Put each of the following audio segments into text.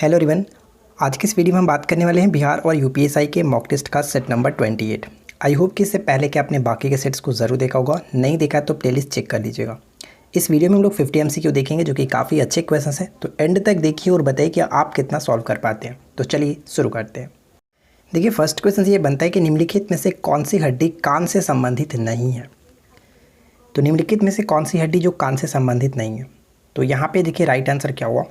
Hello everyone. आज की इस वीडियो में हम बात करने वाले हैं बिहार और यूपीएससी के मॉक टेस्ट का सेट नंबर 28। आई होप कि इससे पहले कि आपने बाकी के सेट्स को ज़रूर देखा होगा, नहीं देखा तो प्लेलिस्ट चेक कर लीजिएगा। इस वीडियो में हम लोग 50 MCQ देखेंगे जो कि काफ़ी अच्छे क्वेश्चंस हैं, तो एंड तक देखिए और बताइए कि आप कितना सॉल्व कर पाते हैं। तो चलिए शुरू करते हैं। देखिए फर्स्ट क्वेश्चन ये बनता है कि निम्नलिखित में से कौन सी हड्डी कान से संबंधित नहीं है। तो निम्नलिखित में से कौन सी हड्डी जो कान से संबंधित नहीं है। तो यहाँ पे देखिए राइट आंसर क्या हुआ,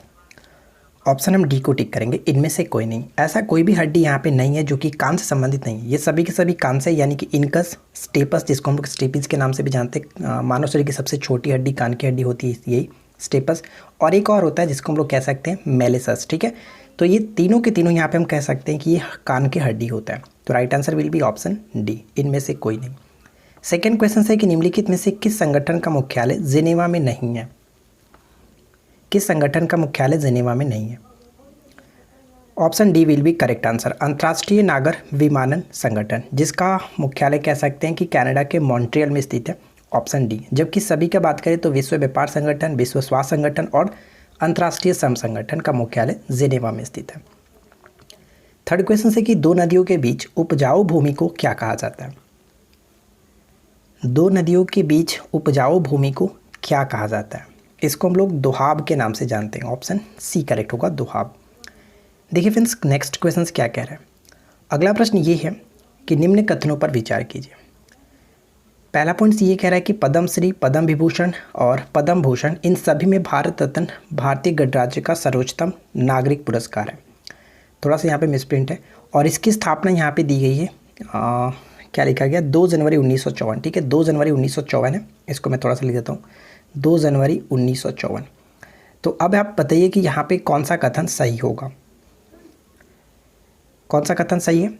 ऑप्शन हम डी को टिक करेंगे, इनमें से कोई नहीं। ऐसा कोई भी हड्डी यहाँ पे नहीं है जो कि कान से संबंधित नहीं है। ये सभी के सभी कान से, यानी कि इनकस, स्टेपस, जिसको हम लोग स्टेपिज के नाम से भी जानते हैं। मानव शरीर की सबसे छोटी हड्डी कान की हड्डी होती है यही स्टेपस, और एक और होता है जिसको हम लोग कह सकते हैं मेलिसस। ठीक है, तो ये तीनों के तीनों यहाँ पे हम कह सकते हैं कि ये कान की हड्डी होता है। तो right answer will be option D, इनमें से कोई नहीं। सेकेंड क्वेश्चन है कि निम्नलिखित में से किस संगठन का मुख्यालय जिनेवा में नहीं है। किस संगठन का मुख्यालय जिनेवा में नहीं है। Option D will be correct answer, अंतर्राष्ट्रीय नागर विमानन संगठन, जिसका मुख्यालय कह सकते हैं कि कनाडा के मॉन्ट्रियल में स्थित है। Option D. जबकि सभी का बात करें तो विश्व व्यापार संगठन, विश्व स्वास्थ्य संगठन और अंतर्राष्ट्रीय श्रम संगठन का मुख्यालय जिनेवा में स्थित है। थर्ड क्वेश्चन है कि दो नदियों के बीच उपजाऊ भूमि को क्या कहा जाता है। दो नदियों के बीच उपजाऊ भूमि को क्या कहा जाता है। इसको हम लोग दोहाब के नाम से जानते हैं। ऑप्शन सी करेक्ट होगा, दोहाब। देखिए फ्रेंड्स नेक्स्ट क्वेश्चन क्या कह रहा है। अगला प्रश्न ये है कि निम्न कथनों पर विचार कीजिए। पहला पॉइंट ये कह रहा है कि पद्म श्री, पद्म विभूषण और पद्म भूषण इन सभी में भारत रत्न भारतीय गणराज्य का सर्वोच्चतम नागरिक पुरस्कार है। थोड़ा सा यहाँ पे मिसप्रिंट है, और इसकी स्थापना यहाँ पे दी गई है, क्या लिखा गया, 2 जनवरी 1954। ठीक है, 2 जनवरी 1954 है। इसको मैं थोड़ा सा लिख देता हूँ, 2 जनवरी 1954। तो अब आप बताइए कि यहाँ पे कौन सा कथन सही होगा, कौन सा कथन सही है।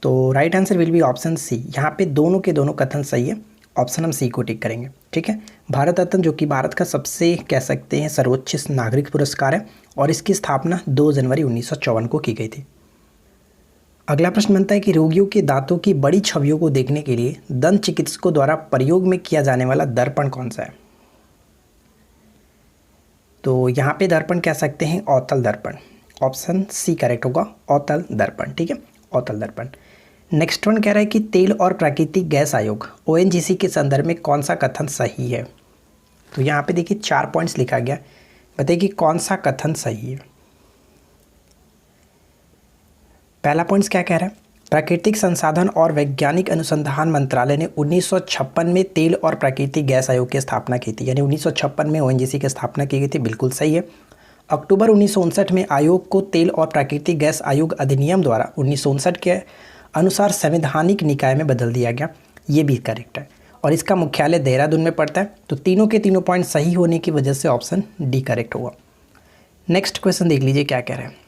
तो right answer will be option C. यहाँ पे दोनों के दोनों कथन सही है। ऑप्शन हम सी को टिक करेंगे। ठीक है, भारत रत्न जो कि भारत का सबसे कह सकते हैं सर्वोच्च नागरिक पुरस्कार है, और इसकी स्थापना 2 जनवरी 1954 को की गई थी। अगला प्रश्न बनता है कि रोगियों के दांतों की बड़ी छवियों को देखने के लिए दंत चिकित्सकों द्वारा प्रयोग में किया जाने वाला दर्पण कौन सा है। तो यहाँ पे दर्पण कह सकते हैं अवतल दर्पण। ऑप्शन सी करेक्ट होगा, अवतल दर्पण। ठीक है, अवतल दर्पण। नेक्स्ट वन कह रहा है कि तेल और प्राकृतिक गैस आयोग ONGC के संदर्भ में कौन सा कथन सही है। तो यहाँ पे देखिए 4 पॉइंट्स लिखा गया, बताइए कि कौन सा कथन सही है। पहला पॉइंट्स क्या कह रहा है, प्राकृतिक संसाधन और वैज्ञानिक अनुसंधान मंत्रालय ने 1956 में तेल और प्राकृतिक गैस आयोग की स्थापना की थी, यानी 1956 में ONGC की स्थापना की गई थी। बिल्कुल सही है। अक्टूबर 1959 में आयोग को तेल और प्राकृतिक गैस आयोग अधिनियम द्वारा 1959 के अनुसार संवैधानिक निकाय में बदल दिया गया। ये भी करेक्ट है, और इसका मुख्यालय देहरादून में पड़ता है। तो तीनों के तीनों पॉइंट सही होने की वजह से ऑप्शन डी करेक्ट होगा। नेक्स्ट क्वेश्चन देख लीजिए क्या कह रहे हैं।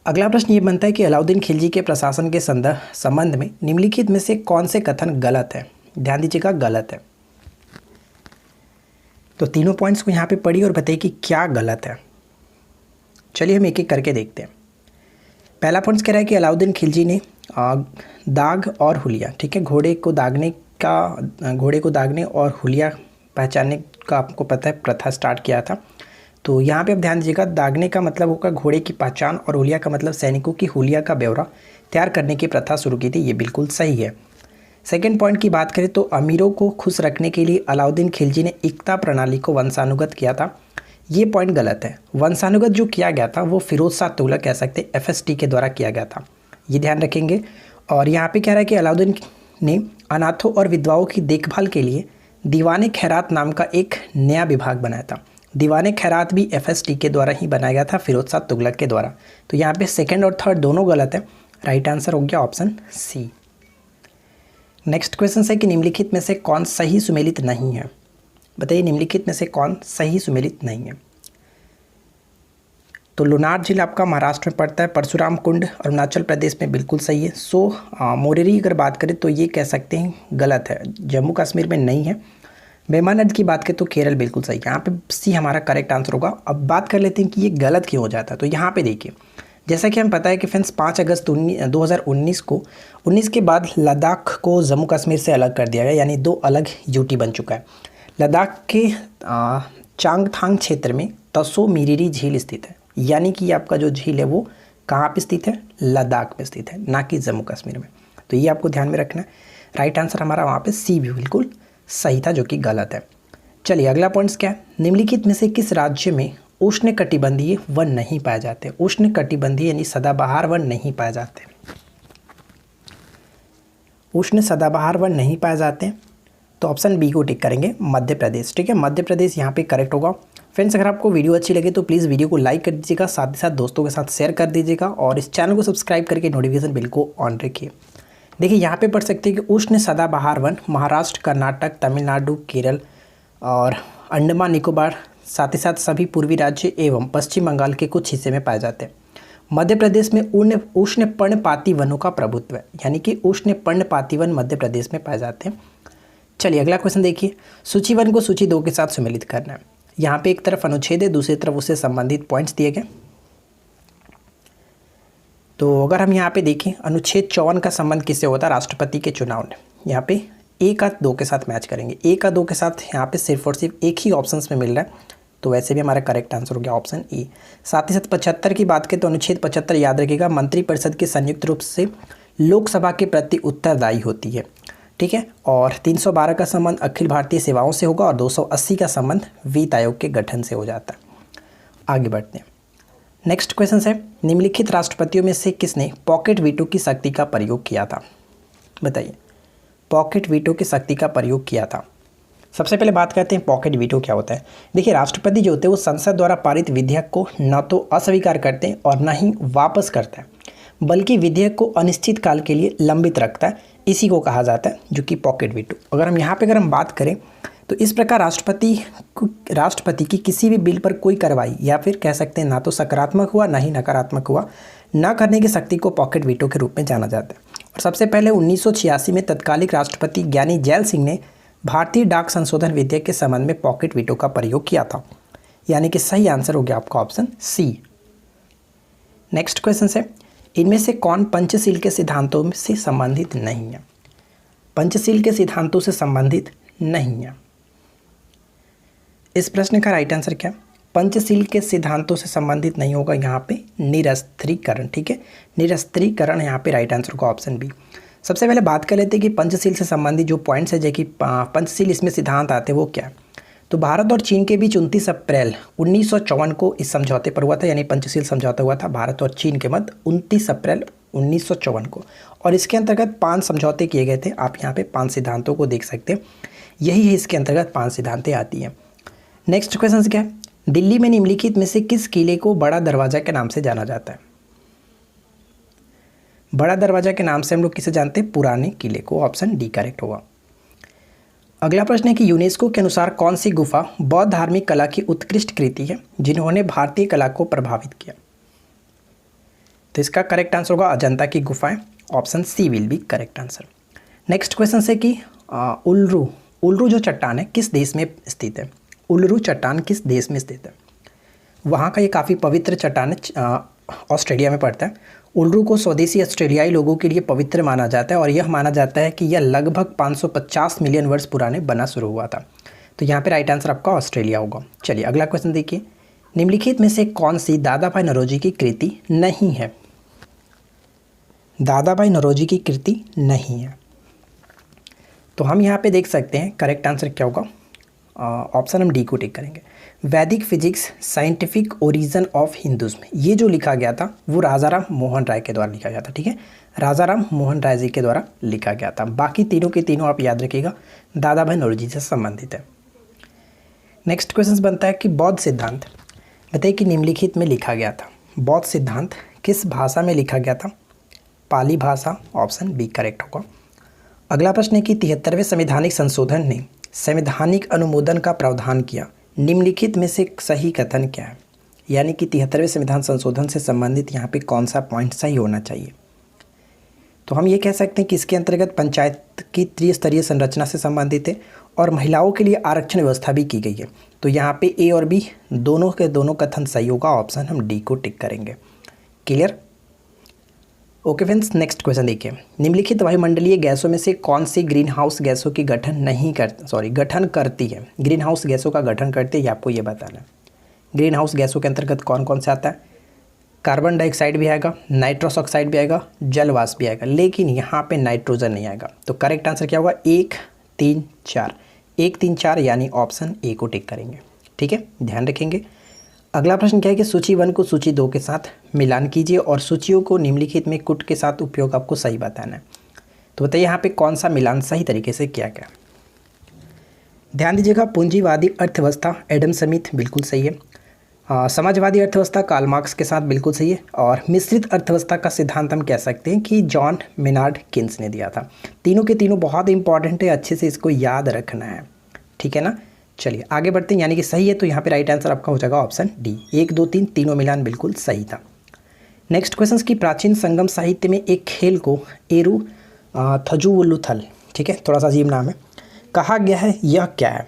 अगला प्रश्न ये बनता है कि अलाउद्दीन खिलजी के प्रशासन के संबंध में निम्नलिखित में से कौन से कथन गलत है। ध्यान दीजिएगा, गलत है। तो तीनों पॉइंट्स को यहाँ पे पढ़िए और बताइए कि क्या गलत है। चलिए हम एक एक करके देखते हैं। पहला पॉइंट कह रहा है कि अलाउद्दीन खिलजी ने दाग और हुलिया, ठीक है, घोड़े को दागने और हुलिया पहचानने का आपको पता है प्रथा स्टार्ट किया था। तो यहाँ पे आप ध्यान दीजिएगा, दागने का मतलब होगा घोड़े की पहचान, और हुलिया का मतलब सैनिकों की हुलिया का ब्यौरा तैयार करने की प्रथा शुरू की थी। ये बिल्कुल सही है। सेकेंड पॉइंट की बात करें तो अमीरों को खुश रखने के लिए अलाउद्दीन खिलजी ने एकता प्रणाली को वंशानुगत किया था। ये पॉइंट गलत है। वंशानुगत जो किया गया था वो फिरोज शाह तुगलक कह सकते हैं FST के द्वारा किया गया था, ये ध्यान रखेंगे। और यहाँ पे कह रहा है कि अलाउद्दीन ने अनाथों और विधवाओं की देखभाल के लिए दीवाने खैरात नाम का एक नया विभाग बनाया था। दीवाने खैरात भी FST के द्वारा ही बनाया गया था, फिरोज शाह तुगलक के द्वारा। तो यहाँ पे सेकेंड और थर्ड दोनों गलत है। राइट आंसर हो गया ऑप्शन सी। नेक्स्ट क्वेश्चन है कि निम्नलिखित में से कौन सही सुमेलित नहीं है। बताइए निम्नलिखित में से कौन सही सुमेलित नहीं है। तो लुनार झील आपका महाराष्ट्र में पड़ता है, परशुराम कुंड अरुणाचल प्रदेश में बिल्कुल सही है। मोरेरी अगर बात करें तो ये कह सकते हैं गलत है, जम्मू कश्मीर में नहीं है। बेमा नदी की बात करें तो केरल बिल्कुल सही, यहाँ पे सी हमारा करेक्ट आंसर होगा। अब बात कर लेते हैं कि ये गलत क्यों हो जाता है। तो यहाँ पे देखिए, जैसा कि हमें पता है कि फ्रेंड्स 5 अगस्त 2019 को 19 के बाद लद्दाख को जम्मू कश्मीर से अलग कर दिया गया, यानी 2 अलग यूटी बन चुका है। लद्दाख के चांगथांग क्षेत्र में तसो मिरिरी झील स्थित है। यानी कि आपका जो झील है वो कहाँ पे स्थित है, लद्दाख में स्थित है, ना कि जम्मू कश्मीर में। तो ये आपको ध्यान में रखना है। राइट आंसर हमारा वहाँ पे सी भी बिल्कुल सही था, जो कि गलत है। चलिए अगला पॉइंट्स क्या है, निम्नलिखित में से किस राज्य में उष्णकटिबंधीय वन नहीं पाए जाते। उष्णकटिबंधीय यानी सदाबहार वन नहीं पाए जाते। उष्ण सदाबहार वन नहीं पाए जाते, तो ऑप्शन बी को टिक करेंगे, मध्य प्रदेश। ठीक है, मध्य प्रदेश यहाँ पे करेक्ट होगा। फ्रेंड्स अगर आपको वीडियो अच्छी लगे तो प्लीज़ वीडियो को लाइक कर दीजिएगा, साथ ही साथ दोस्तों के साथ शेयर कर दीजिएगा और इस चैनल को सब्सक्राइब करके नोटिफिकेशन बिल को ऑन रखिए। देखिए यहाँ पे पढ़ सकते हैं कि उष्ण सदाबहार वन महाराष्ट्र, कर्नाटक, तमिलनाडु, केरल और अंडमान निकोबार, साथ ही साथ सभी पूर्वी राज्य एवं पश्चिम बंगाल के कुछ हिस्से में पाए जाते हैं। मध्य प्रदेश में उष्ण पर्णपाती वनों का प्रभुत्व है, यानी कि उष्ण पर्णपाती वन मध्य प्रदेश में पाए जाते हैं। चलिए अगला क्वेश्चन देखिए, सूची 1 को सूची 2 के साथ सम्मिलित करना है। यहाँ पे एक तरफ अनुच्छेद है, दूसरी तरफ उससे संबंधित पॉइंट्स दिए गए। तो अगर हम यहाँ पे देखें अनुच्छेद 54 का संबंध किससे होता है, राष्ट्रपति के चुनाव ने। यहाँ पे 1 का 2 के साथ मैच करेंगे। 1 का 2 के साथ यहाँ पे सिर्फ और सिर्फ एक ही ऑप्शन में मिल रहा है, तो वैसे भी हमारा करेक्ट आंसर हो गया ऑप्शन ई। साथ ही साथ 75 की बात करें तो अनुच्छेद 75 याद रखिएगा, मंत्रिपरिषद के संयुक्त रूप से लोकसभा के प्रति उत्तरदायी होती है। ठीक है, और 312 का संबंध अखिल भारतीय सेवाओं से होगा और 280 का संबंध वित्त आयोग के गठन से हो जाता है। आगे बढ़ते हैं। नेक्स्ट क्वेश्चन है, निम्नलिखित राष्ट्रपतियों में से किसने पॉकेट वीटो की शक्ति का प्रयोग किया था। बताइए, पॉकेट वीटो की शक्ति का प्रयोग किया था। सबसे पहले बात करते हैं पॉकेट वीटो क्या होता है। देखिए राष्ट्रपति जो होते हैं वो संसद द्वारा पारित विधेयक को न तो अस्वीकार करते हैं और न ही वापस करते हैं, बल्कि विधेयक को अनिश्चित काल के लिए लंबित रखता है। इसी को कहा जाता है जो कि पॉकेट वीटो। अगर हम यहाँ पे बात करें तो इस प्रकार राष्ट्रपति की किसी भी बिल पर कोई कार्रवाई या फिर कह सकते हैं ना तो सकारात्मक हुआ ना ही नकारात्मक हुआ, ना करने की शक्ति को पॉकेट वीटो के रूप में जाना जाता है। और सबसे पहले 1986 में तत्कालिक राष्ट्रपति ज्ञानी जैल सिंह ने भारतीय डाक संशोधन विधेयक के संबंध में पॉकेट वीटो का प्रयोग किया था, यानी कि सही आंसर हो गया आपका ऑप्शन सी। नेक्स्ट क्वेश्चन है, इनमें से कौन पंचशील के सिद्धांतों से संबंधित नहीं है। पंचशील के सिद्धांतों से संबंधित नहीं है। इस प्रश्न का राइट आंसर क्या, पंचशील के सिद्धांतों से संबंधित नहीं होगा यहाँ पे निरस्त्रीकरण। ठीक है, निरस्त्रीकरण यहाँ पे राइट आंसर होगा ऑप्शन बी। सबसे पहले बात कर लेते हैं कि पंचशील से संबंधित जो पॉइंट्स है, जो कि पंचशील इसमें सिद्धांत आते हैं वो क्या है। तो भारत और चीन के बीच 29 अप्रैल 1954 को इस समझौते पर हुआ था, यानी पंचशील समझौता हुआ था भारत और चीन के मध्य 29 अप्रैल 1954 को। और इसके अंतर्गत 5 समझौते किए गए थे। आप यहाँ पे 5 सिद्धांतों को देख सकते हैं, यही है इसके अंतर्गत 5 सिद्धांतें आती हैं। नेक्स्ट क्वेश्चन क्या है, दिल्ली में निम्नलिखित में से किस किले को बड़ा दरवाजा के नाम से जाना जाता है। बड़ा दरवाजा के नाम से हम लोग किसे जानते हैं, पुराने किले को। ऑप्शन डी करेक्ट होगा। अगला प्रश्न है कि यूनेस्को के अनुसार कौन सी गुफा बौद्ध धार्मिक कला की उत्कृष्ट कृति है जिन्होंने भारतीय कला को प्रभावित किया। तो इसका करेक्ट आंसर होगा अजंता की गुफाएं। Option C will be correct answer. Next question है कि उल्रू जो चट्टान है किस देश में स्थित है। उल्रू चट्टान किस देश में स्थित है। वहाँ का ये काफ़ी पवित्र चट्टान है, ऑस्ट्रेलिया में पड़ता है। उल्रू को स्वदेशी ऑस्ट्रेलियाई लोगों के लिए पवित्र माना जाता है और यह माना जाता है कि यह लगभग 550 मिलियन वर्ष पुराने बना शुरू हुआ था। तो यहाँ पे राइट आंसर आपका ऑस्ट्रेलिया होगा। चलिए अगला क्वेश्चन देखिए, निम्नलिखित में से कौन सी दादाभाई नौरोजी की कृति नहीं है। दादाभाई नौरोजी की कृति नहीं है, तो हम यहाँ पे देख सकते हैं करेक्ट आंसर क्या होगा। ऑप्शन हम डी को टिक करेंगे। वैदिक physics scientific origin of Hinduism, ये जो लिखा गया था वो राजाराम मोहन राय के द्वारा लिखा गया था। ठीक है, राजाराम मोहन राय जी के द्वारा लिखा गया था। बाकी तीनों के तीनों आप याद रखिएगा दादाभाई नौरोजी से संबंधित है। नेक्स्ट क्वेश्चन बनता है कि बौद्ध सिद्धांत बताइए कि निम्नलिखित में लिखा गया था। बौद्ध सिद्धांत किस भाषा में लिखा गया था। पाली भाषा। ऑप्शन बी करेक्ट होगा। अगला प्रश्न है कि 73वें संवैधानिक संशोधन ने संवैधानिक अनुमोदन का प्रावधान किया, निम्नलिखित में से सही कथन क्या है। यानी कि 73वें संविधान संशोधन से संबंधित यहाँ पे कौन सा पॉइंट सही होना चाहिए। तो हम ये कह सकते हैं कि इसके अंतर्गत पंचायत की त्रिस्तरीय संरचना से संबंधित है और महिलाओं के लिए आरक्षण व्यवस्था भी की गई है। तो यहाँ पे ए और बी दोनों के दोनों कथन सही होगा। ऑप्शन हम डी को टिक करेंगे। Clear. Okay friends, next question देखिए, निम्नलिखित वायुमंडलीय गैसों में से कौन सी ग्रीन हाउस गैसों की गठन करती है। ग्रीन हाउस गैसों का गठन करती है, आपको ये बताना है। ग्रीन हाउस गैसों के अंतर्गत कौन कौन से आता है। कार्बन डाइऑक्साइड भी आएगा, नाइट्रस ऑक्साइड भी आएगा, जल वाष्प भी आएगा, लेकिन यहाँ पे नाइट्रोजन नहीं आएगा। तो करेक्ट आंसर क्या होगा? 1 3 4, 1 3 4 यानी ऑप्शन ए को टिक करेंगे। ठीक है, ध्यान रखेंगे। अगला प्रश्न क्या है कि सूची 1 को सूची 2 के साथ मिलान कीजिए और सूचियों को निम्नलिखित में कुट के साथ उपयोग आपको सही बताना है। तो बताइए यहाँ पे कौन सा मिलान सही तरीके से किया गया। ध्यान दीजिएगा, पूंजीवादी अर्थव्यवस्था एडम स्मिथ बिल्कुल सही है। समाजवादी अर्थव्यवस्था कार्ल मार्क्स के साथ बिल्कुल सही है। और मिश्रित अर्थव्यवस्था का सिद्धांत हम कह सकते हैं कि जॉन मेनार्ड किन्स ने दिया था। तीनों के तीनों बहुत इंपॉर्टेंट है, अच्छे से इसको याद रखना है। ठीक है ना, चलिए आगे बढ़ते हैं। यानी कि सही है, तो यहाँ पे राइट आंसर आपका हो जाएगा ऑप्शन डी। 1 2 3 तीनों मिलान बिल्कुल सही था। नेक्स्ट क्वेश्चन की प्राचीन संगम साहित्य में एक खेल को एरू थजुवुलुथल, ठीक है, थोड़ा सा अजीब नाम है, कहा गया है, यह क्या है?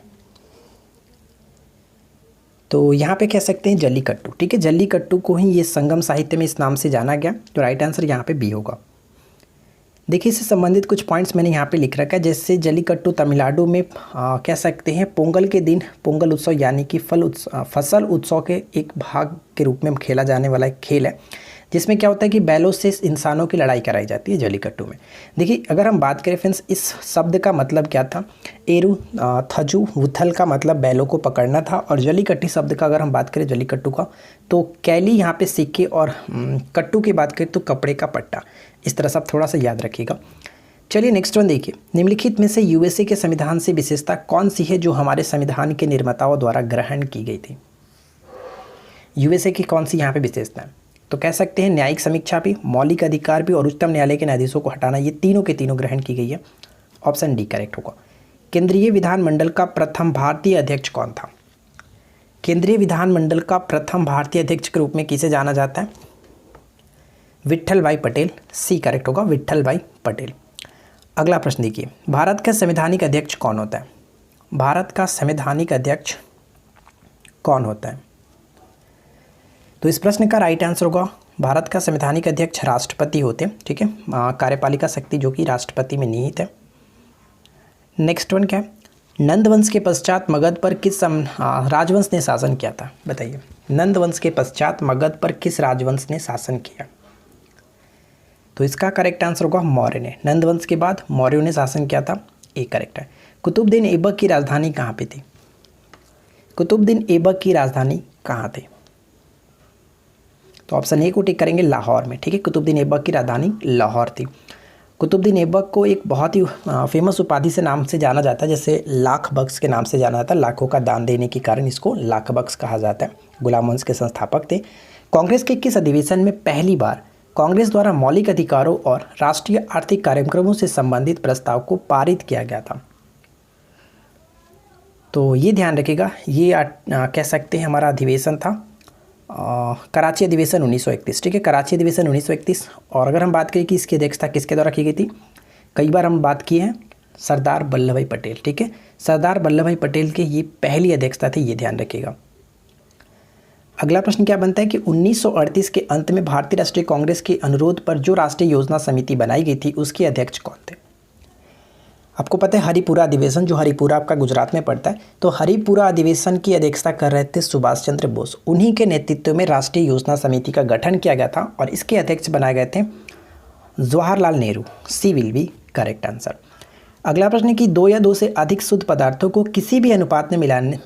तो यहाँ पे कह सकते हैं जल्लीकट्टू। ठीक है, जल्लीकट्टू को ही ये संगम साहित्य में इस नाम से जाना गया। तो राइट आंसर यहाँ पे बी होगा। देखिए, इससे संबंधित कुछ पॉइंट्स मैंने यहाँ पे लिख रखा है। जैसे जल्लीकट्टू तमिलनाडु में कह सकते हैं पोंगल के दिन पोंगल उत्सव यानी कि फसल उत्सव के एक भाग के रूप में खेला जाने वाला एक खेल है, जिसमें क्या होता है कि बैलों से इंसानों की लड़ाई कराई जाती है जल्लीकट्टू में। देखिए, अगर हम बात करें फ्रेंड्स, इस शब्द का मतलब क्या था? एरू थजू वुथल का मतलब बैलों को पकड़ना था। और जल्लीकट्टी शब्द का अगर हम बात करें जल्लीकट्टू का, तो कैली यहाँ पे सिक्के और कट्टू की बात करें तो कपड़े का पट्टा। इस तरह सब थोड़ा सा याद रखिएगा। चलिए नेक्स्ट वन देखिए, निम्नलिखित में से यूएसए के संविधान से विशेषता कौन सी है जो हमारे संविधान के निर्माताओं द्वारा ग्रहण की गई थी? यूएसए की कौन सी यहाँ पे विशेषता है? तो कह सकते हैं न्यायिक समीक्षा भी, मौलिक अधिकार भी और उच्चतम न्यायालय के न्यायाधीशों को हटाना, ये तीनों के तीनों ग्रहण की गई है। ऑप्शन डी करेक्ट होगा। केंद्रीय विधानमंडल का प्रथम भारतीय अध्यक्ष कौन था? केंद्रीय विधानमंडल का प्रथम भारतीय अध्यक्ष के रूप में किसे जाना जाता है? विट्ठल भाई पटेल। सी करेक्ट होगा, विट्ठल भाई पटेल। अगला प्रश्न देखिए, भारत का संवैधानिक अध्यक्ष कौन होता है? भारत का संवैधानिक अध्यक्ष कौन होता है? तो इस प्रश्न का राइट आंसर होगा भारत का संवैधानिक अध्यक्ष राष्ट्रपति होते हैं। ठीक है, कार्यपालिका शक्ति जो कि राष्ट्रपति में निहित है। नेक्स्ट वन क्या है? नंद वंश के पश्चात मगध पर किस राजवंश ने शासन किया था? बताइए, नंद वंश के पश्चात मगध पर किस राजवंश ने शासन किया? तो इसका करेक्ट आंसर होगा मौर्य ने। नंद वंश के बाद मौर्यों ने शासन किया था, ए करेक्ट है। कुतुबुद्दीन ऐबक की राजधानी कहाँ पे थी? कुतुबुद्दीन ऐबक की राजधानी कहाँ थी? तो ऑप्शन ए को टिक करेंगे, लाहौर में। ठीक है, कुतुबुद्दीन ऐबक की राजधानी लाहौर थी। कुतुबुद्दीन ऐबक को एक बहुत ही फेमस उपाधि से नाम से जाना जाता है, जैसे लाख बख्श के नाम से जाना जाता है। लाखों का दान देने के कारण इसको लाख बख्श कहा जाता है। गुलाम वंश के संस्थापक थे। कांग्रेस के किस अधिवेशन में पहली बार कांग्रेस द्वारा मौलिक अधिकारों और राष्ट्रीय आर्थिक कार्यक्रमों से संबंधित प्रस्ताव को पारित किया गया था? तो ये ध्यान रखिएगा, ये कह सकते हैं हमारा अधिवेशन था कराची अधिवेशन 1931। ठीक है, कराची अधिवेशन 1931। और अगर हम बात करें कि इसकी अध्यक्षता किसके द्वारा की गई थी, कई बार हम बात किए हैं सरदार वल्लभ भाई पटेल। ठीक है, सरदार वल्लभ भाई पटेल के ये पहली अध्यक्षता थी, ये ध्यान रखिएगा। अगला प्रश्न क्या बनता है कि 1938 के अंत में भारतीय राष्ट्रीय कांग्रेस के अनुरोध पर जो राष्ट्रीय योजना समिति बनाई गई थी उसके अध्यक्ष कौन थे? आपको पता है हरिपुरा अधिवेशन, जो हरिपुरा आपका गुजरात में पड़ता है, तो हरिपुरा अधिवेशन की अध्यक्षता कर रहे थे सुभाष चंद्र बोस। उन्हीं के नेतृत्व में राष्ट्रीय योजना समिति का गठन किया गया था और इसके अध्यक्ष बनाए गए थे जवाहरलाल नेहरू। सी विल बी करेक्ट आंसर। अगला प्रश्न है कि 2 या 2 से अधिक शुद्ध पदार्थों को किसी भी अनुपात में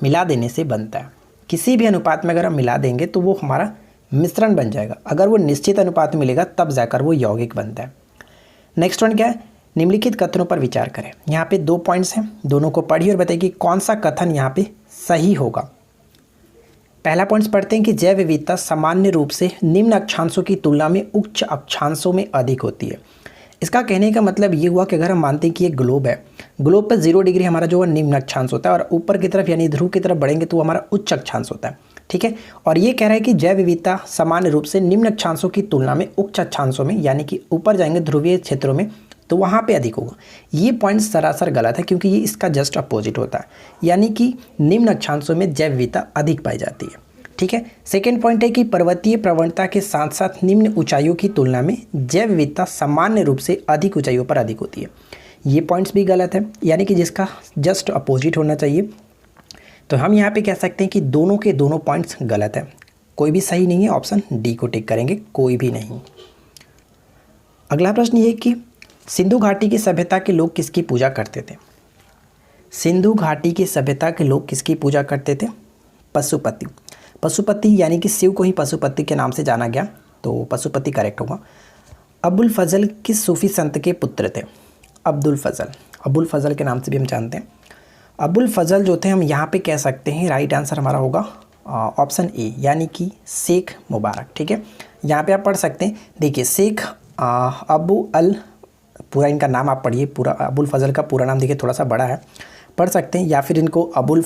मिला देने से बनता है। किसी भी अनुपात में अगर हम मिला देंगे तो वो हमारा मिश्रण बन जाएगा। अगर वो निश्चित अनुपात में मिलेगा तब जाकर वो यौगिक बनता है। नेक्स्ट वन क्या है? निम्नलिखित कथनों पर विचार करें। यहाँ पे 2 पॉइंट्स हैं, दोनों को पढ़िए और बताइए कि कौन सा कथन यहाँ पे सही होगा। पहला पॉइंट पढ़ते हैं कि जैव विविधता सामान्य रूप से निम्न अक्षांशों की तुलना में उच्च अक्षांशों में अधिक होती है। इसका कहने का मतलब ये हुआ कि अगर हम मानते हैं कि ये ग्लोब है, ग्लोब पर 0 डिग्री हमारा जो है निम्न अक्षांश होता है और ऊपर की तरफ यानी ध्रुव की तरफ बढ़ेंगे तो हमारा उच्च अक्षांश होता है। ठीक है, और ये कह रहा है कि जैव विविधता सामान्य रूप से निम्न अक्षांशों की तुलना में उच्च अक्षांशों में, यानी कि ऊपर जाएंगे ध्रुवीय क्षेत्रों में तो वहाँ पे अधिक होगा। ये पॉइंट सरासर गलत है क्योंकि ये इसका जस्ट अपोजिट होता है, यानी कि निम्न अक्षांशों में जैव विविधता अधिक पाई जाती है। ठीक है, सेकेंड पॉइंट है कि पर्वतीय प्रवणता के साथ साथ निम्न ऊंचाइयों की तुलना में जैव विविधता सामान्य रूप से अधिक ऊंचाइयों पर अधिक होती है। ये पॉइंट्स भी गलत है, यानी कि जिसका जस्ट अपोजिट होना चाहिए। तो हम यहाँ पे कह सकते हैं कि दोनों के दोनों पॉइंट्स गलत है। कोई भी सही नहीं है, ऑप्शन डी को टिक करेंगे, कोई भी नहीं। अगला प्रश्न ये कि सिंधु घाटी की सभ्यता के लोग किसकी पूजा करते थे? सिंधु घाटी की सभ्यता के लोग किसकी पूजा करते थे? पशुपति। पशुपति यानी कि शिव को ही पशुपति के नाम से जाना गया, तो पशुपति करेक्ट होगा। अबुल फजल किस सूफी संत के पुत्र थे? अब्दुल फजल। अबुल फजल के नाम से भी हम जानते हैं। अबुल फजल जो थे हम यहाँ पे कह सकते हैं, राइट आंसर हमारा होगा ऑप्शन ए यानी कि शेख मुबारक। ठीक है, यहाँ पे आप पढ़ सकते हैं, देखिए शेख अबू अल, पूरा इनका नाम आप पढ़िए, पूरा अबुल फजल का पूरा नाम देखिए थोड़ा सा बड़ा है, पढ़ सकते हैं, या फिर इनको अबुल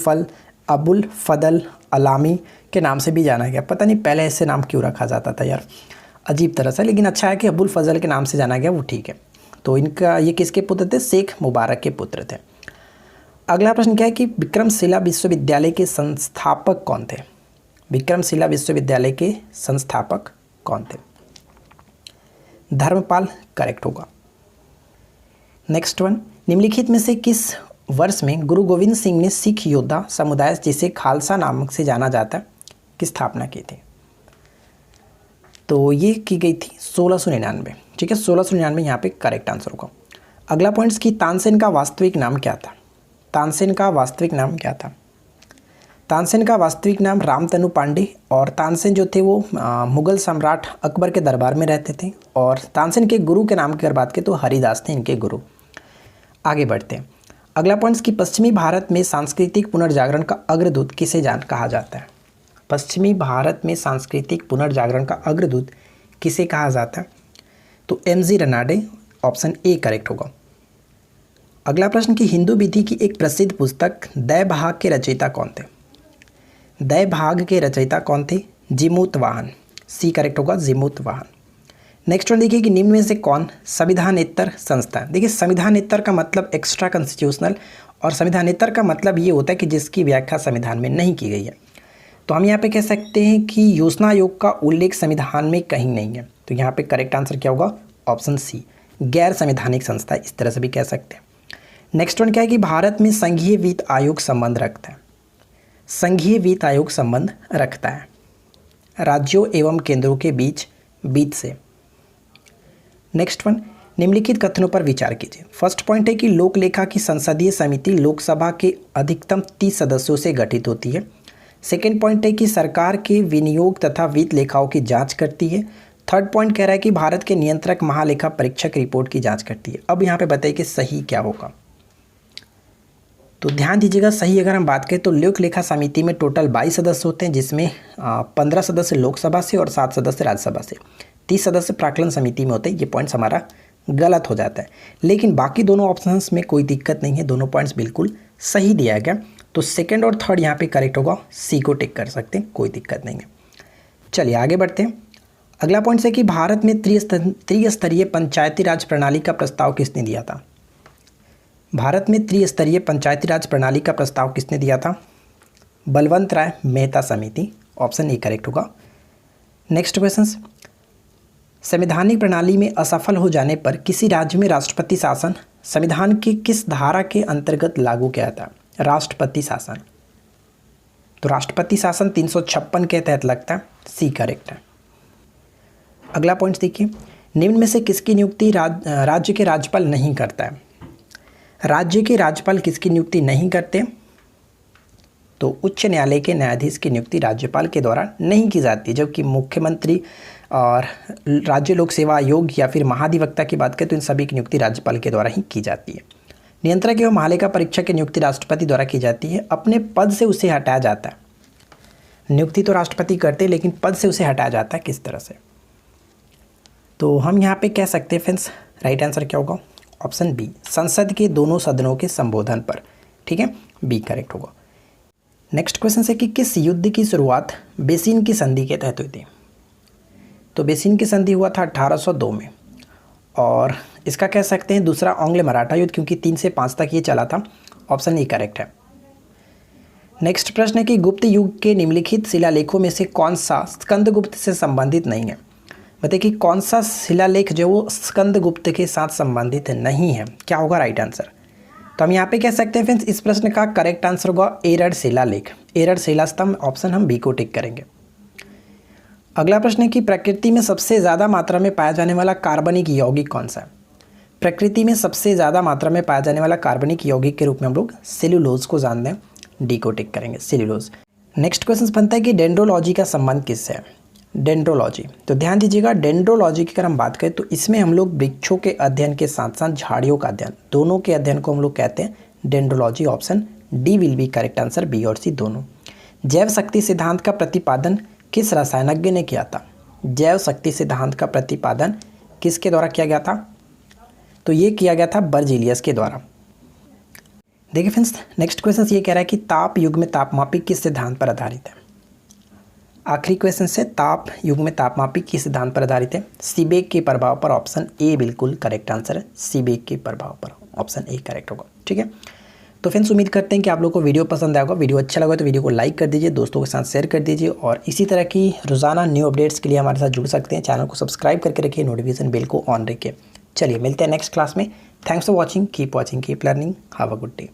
फदल अलामी के नाम से भी जाना गया। पता नहीं पहले ऐसे नाम क्यों रखा जाता था यार, अजीब तरह से, लेकिन अच्छा है कि अबुल फजल के नाम से जाना गया, वो ठीक है। तो इनका ये किसके पुत्र थे? शेख मुबारक के पुत्र थे। अगला प्रश्न क्या है कि विक्रमशिला विश्वविद्यालय के संस्थापक कौन थे? विक्रमशिला विश्वविद्यालय के संस्थापक कौन थे? धर्मपाल करेक्ट होगा। नेक्स्ट वन, निम्नलिखित में से किस वर्ष में गुरु गोविंद सिंह ने सिख योद्धा समुदाय जिसे खालसा नाम से जाना जाता है की स्थापना की थी? तो ये की गई थी 1699। ठीक है, 1699 यहाँ पे करेक्ट आंसर होगा। अगला पॉइंट्स की तानसेन का वास्तविक नाम क्या था? तानसेन का वास्तविक नाम क्या था? तानसेन का वास्तविक नाम रामतनु पांडे, और तानसेन जो थे वो मुग़ल सम्राट अकबर के दरबार में रहते थे, और तानसेन के गुरु के नाम की अगर बात करें तो हरिदास थे इनके गुरु। आगे बढ़ते हैं। अगला पॉइंट्स की पश्चिमी भारत में सांस्कृतिक पुनर्जागरण का अग्रदूत किसे कहा जाता है? पश्चिमी भारत में सांस्कृतिक पुनर्जागरण का अग्रदूत किसे कहा जाता है? तो MG. Ranade, option A correct होगा। अगला प्रश्न कि हिंदू विधि की एक प्रसिद्ध पुस्तक दै भाग के रचयिता कौन थे? दै भाग के रचयिता कौन थे? जीमूत वाहन, सी करेक्ट होगा, जीमूत वाहन। नेक्स्ट वन देखिए कि निम्न में से कौन संविधानेतर संस्था? देखिए संविधानेतर का मतलब एक्स्ट्रा कॉन्स्टिट्यूशनल, और संविधानेतर का मतलब ये होता है कि जिसकी व्याख्या संविधान में नहीं की गई है। तो हम यहाँ पे कह सकते हैं कि योजना आयोग का उल्लेख संविधान में कहीं नहीं है, तो यहाँ पे करेक्ट आंसर क्या होगा? ऑप्शन सी, गैर संवैधानिक संस्था, इस तरह से भी कह सकते हैं। नेक्स्ट वन क्या है कि भारत में संघीय वित्त आयोग संबंध रखता है? संघीय वित्त आयोग संबंध रखता है राज्यों एवं केंद्रों के बीच से। नेक्स्ट वन, निम्नलिखित कथनों पर विचार कीजिए। फर्स्ट पॉइंट है कि लोक लेखा की संसदीय समिति लोकसभा के अधिकतम 30 सदस्यों से गठित होती है। सेकेंड पॉइंट है कि सरकार के विनियोग तथा वित्त लेखाओं की जांच करती है। थर्ड पॉइंट कह रहा है कि भारत के नियंत्रक महालेखा परीक्षक रिपोर्ट की जांच करती है। अब यहाँ पे बताइए कि सही क्या होगा? तो ध्यान दीजिएगा, सही अगर हम बात करें तो लोक लेखा समिति में टोटल 22 सदस्य होते हैं, जिसमें 15 सदस्य लोकसभा से और 7 सदस्य राज्यसभा से, 30 सदस्य प्राक्कलन समिति में होते हैं। ये पॉइंट्स हमारा गलत हो जाता है, लेकिन बाकी दोनों ऑप्शंस में कोई दिक्कत नहीं है, दोनों पॉइंट्स बिल्कुल सही दिया गया। तो सेकंड और थर्ड यहाँ पे करेक्ट होगा, सी को टिक कर सकते हैं, कोई दिक्कत नहीं है। चलिए आगे बढ़ते हैं। अगला पॉइंट है कि भारत में त्रिस्तरीय पंचायती राज प्रणाली का प्रस्ताव किसने दिया था? भारत में त्रिस्तरीय पंचायती राज प्रणाली का प्रस्ताव किसने दिया था? बलवंत राय मेहता समिति, ऑप्शन ए करेक्ट होगा। नेक्स्ट क्वेश्चन, संवैधानिक प्रणाली में असफल हो जाने पर किसी राज्य में राष्ट्रपति शासन संविधान की किस धारा के अंतर्गत लागू किया था? राष्ट्रपति शासन, तो राष्ट्रपति शासन 356 के तहत लगता है, सी करेक्ट है। अगला पॉइंट देखिए, निम्न में से किसकी नियुक्ति राज्य के राज्यपाल नहीं करता है? राज्य के राज्यपाल किसकी नियुक्ति नहीं करते? तो उच्च न्यायालय के न्यायाधीश की नियुक्ति राज्यपाल के द्वारा नहीं की जाती, जबकि मुख्यमंत्री और राज्य लोक सेवा आयोग या फिर महाधिवक्ता की बात करें तो इन सभी की नियुक्ति राज्यपाल के द्वारा ही की जाती है। नियंत्रक एवं महालेखा परीक्षक की नियुक्ति राष्ट्रपति द्वारा की जाती है, अपने पद से उसे हटाया जाता है। नियुक्ति तो राष्ट्रपति करते हैं, लेकिन पद से उसे हटाया जाता है, किस तरह से? तो हम यहाँ पे कह सकते हैं फ्रेंड्स, राइट आंसर क्या होगा? ऑप्शन बी, संसद के दोनों सदनों के संबोधन पर। ठीक है, बी करेक्ट होगा। नेक्स्ट क्वेश्चन है कि किस युद्ध की शुरुआत बेसिन की संधि के तहत हुई थी? तो बेसिन की संधि हुआ था 1802 में, और इसका कह सकते हैं दूसरा आंग्ल मराठा युद्ध, क्योंकि 3 से 5 तक ये चला था, ऑप्शन ए करेक्ट है। नेक्स्ट प्रश्न है कि गुप्त युग के निम्नलिखित शिलालेखों में से कौन सा स्कंदगुप्त से संबंधित नहीं है? बताइए कि कौन सा शिलालेख जो वो स्कंदगुप्त के साथ संबंधित नहीं है, क्या होगा राइट आंसर? तो हम यहाँ पे कह सकते हैं फ्रेंड्स, इस प्रश्न का करेक्ट आंसर होगा एरड़ शिलालेख, एरड़ शिलास्तंभ, ऑप्शन हम बी को टिक करेंगे। अगला प्रश्न है कि प्रकृति में सबसे ज़्यादा मात्रा में पाया जाने वाला कार्बनिक यौगिक कौन सा है। प्रकृति में सबसे ज़्यादा मात्रा में पाया जाने वाला कार्बनिक यौगिक के रूप में हम लोग सेल्यूलोज को जानते हैं, डी को टिक करेंगे, सेल्यूलोज। नेक्स्ट क्वेश्चन बनता है कि डेंड्रोलॉजी का संबंध किससे है। डेंड्रोलॉजी, तो ध्यान दीजिएगा, डेंड्रोलॉजी की अगर हम बात करें तो इसमें हम लोग वृक्षों के अध्ययन के साथ साथ झाड़ियों का अध्ययन, दोनों के अध्ययन को हम लोग कहते हैं dendrology. Option D will be correct answer, B और सी दोनों। जैव शक्ति सिद्धांत का प्रतिपादन किस रसायनज्ञ ने किया था। जैव शक्ति सिद्धांत का प्रतिपादन किसके द्वारा किया गया था, तो ये किया गया था बर्जीलियस के द्वारा। देखिए फ्रेंड्स, नेक्स्ट क्वेश्चन ये कह रहा है कि ताप युग में तापमापी किस सिद्धांत पर आधारित है। आखिरी क्वेश्चन से, ताप युग में तापमापी किस सिद्धांत पर आधारित है। सीबेक के प्रभाव पर, ऑप्शन ए बिल्कुल करेक्ट आंसर है, सीबेक के प्रभाव पर, ऑप्शन ए करेक्ट होगा। ठीक है, तो फ्रेंड्स उम्मीद करते हैं कि आप लोगों को वीडियो पसंद आएगा। वीडियो अच्छा लगा तो वीडियो को लाइक कर दीजिए, दोस्तों के साथ शेयर कर दीजिए, और इसी तरह की रोजाना न्यू अपडेट्स के लिए हमारे साथ जुड़ सकते हैं। चैनल को सब्सक्राइब करके रखिए, नोटिफिकेशन बेल को ऑन रखिए। चलिए मिलते हैं नेक्स्ट क्लास में। Thanks for watching, keep watching, keep learning, have a good day.